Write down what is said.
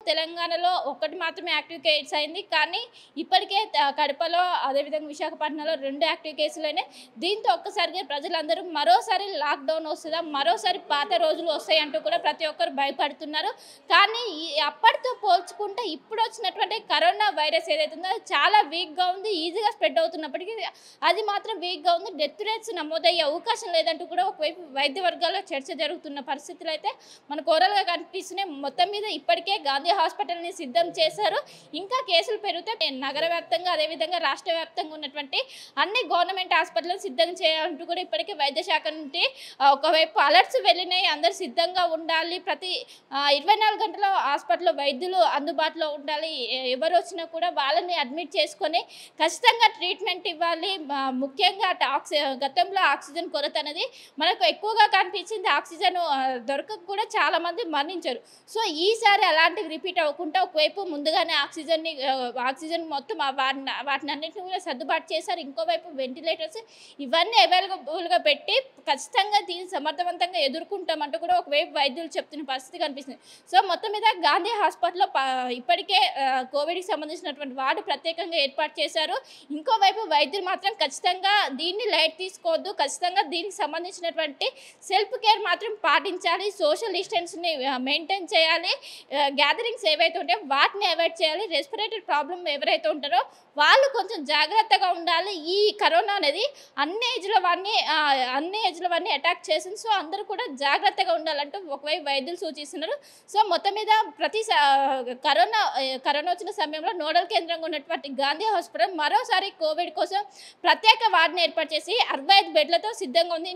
తెలంగాణలో ఒకటి మాత్రమే యాక్టివ్ కేస్ అయింది. కానీ ఇప్పటికే కడపలో అదేవిధంగా విశాఖపట్నంలో 2 యాక్టివ్ కేసులైనాయి. దీంతో ఒక్కసారిగా ప్రజలందరూ మరోసారి లాక్‌డౌన్ వస్తదా? మరోసారి పాత రోజులు వస్తాయంటూ కూడా ప్రతి ఒక్కరు భయపడుతున్నారు. కానీ అప్పటితో పోల్చుకుంటే ఇప్పుడొచ్చినటువంటి కరోనా వైరస్ ఏదైతే ఉందో అది చాలా వీక్‌గా ఉంది. ఈజీగా స్ప్రెడ్ అవుతున్నప్పటికీ అది మాత్రం వీక్‌గా ఉంది. డెత్ రేట్స్ నమోదయ్యే అవకాశం లేదంటూ కూడా ఒకవైపు వైద్య వర్గాల్లో చర్చ జరుగుతున్న పరిస్థితులైతే మనకు ఓవరాల్‌గా కనిపిస్తున్నాయి. మొత్తం మీద ఇప్పటికే గాంధీ హాస్పిటల్‌ని సిద్ధం చేశారు. ఇంకా కేసులు పెరిగితే నగర వ్యాప్తంగా అదేవిధంగా రాష్ట్ర వ్యాప్తంగా ఉన్నటువంటి అన్ని గవర్నమెంట్ హాస్పిటల్‌ని సిద్ధం చేయాలంటూ కూడా ఇప్పటికే వైద్య శాఖ నుండి ఒకవైపు అలర్ట్స్ వెళ్ళినాయి. అందరూ సిద్ధంగా ఉండాలి. ప్రతి 24 గంటలు హాస్పిటల్‌లో వైద్యులు అందుబాటులో ఉండాలి. ఎవరు వచ్చినా కూడా వాళ్ళని అడ్మిట్ చేసుకొని ఖచ్చితంగా ట్రీట్మెంట్ ఇవ్వాలి. ముఖ్యంగా గతంలో ఆక్సిజన్ కొరత అనేది మనకు ఎక్కువగా కనిపించింది. ఆక్సిజన్ దొరకక కూడా చాలామంది మరణించారు. సో ఈసారి అలాంటివి రిపీట్ అవ్వకుండా ఒకవైపు ముందుగానే ఆక్సిజన్ మొత్తం వాటినన్నింటిని కూడా సర్దుబాటు చేశారు. ఇంకోవైపు వెంటిలేటర్స్ ఇవన్నీ అవైలబుల్‌గా పెట్టి ఖచ్చితంగా దీన్ని సమర్థవంతంగా ఎదుర్కొంటామంటూ కూడా ఒకవైపు వైద్యులు చెప్తున్న పరిస్థితి కనిపిస్తుంది. సో మొత్తం మీద గాంధీ హాస్పిటల్‌లో ఇప్పటికే కోవిడ్‌కి సంబంధించినటువంటి వార్డు ప్రత్యేకంగా ఏర్పాటు చేశారు. ఇంకోవైపు వైద్యులు మాత్రం ఖచ్చితంగా దీన్ని లైట్ తీసుకోవద్దు. ఖచ్చితంగా దీనికి సంబంధించినటువంటి సెల్ఫ్ కేర్ మాత్రం పాటించాలి. సోషల్ డిస్టెన్స్‌ని మెయింటైన్ చేయాలి. గ్యాదరింగ్స్ ఏవైతే ఉంటాయో వాటిని అవాయిడ్ చేయాలి. రెస్పిరేటరీ ప్రాబ్లమ్ ఎవరైతే ఉంటారో వాళ్ళు కొంచెం జాగ్రత్తగా ఉండాలి. ఈ కరోనా అనేది అన్ని ఏజ్‌ల వారిని అటాక్ చేసింది. సో అందరూ కూడా జాగ్రత్తగా ఉండాలంటూ ఒకవైపు వైద్యులు సూచిస్తున్నారు. సో మొత్తం మీద కరోనా వచ్చిన సమయంలో నోడల్ కేంద్రంగా ఉన్నటువంటి గాంధీ హాస్పిటల్ మరోసారి కోవిడ్ కోసం ప్రత్యేక వార్డుని ఏర్పాటు చేసి 65 బెడ్లతో సిద్ధంగా ఉంది.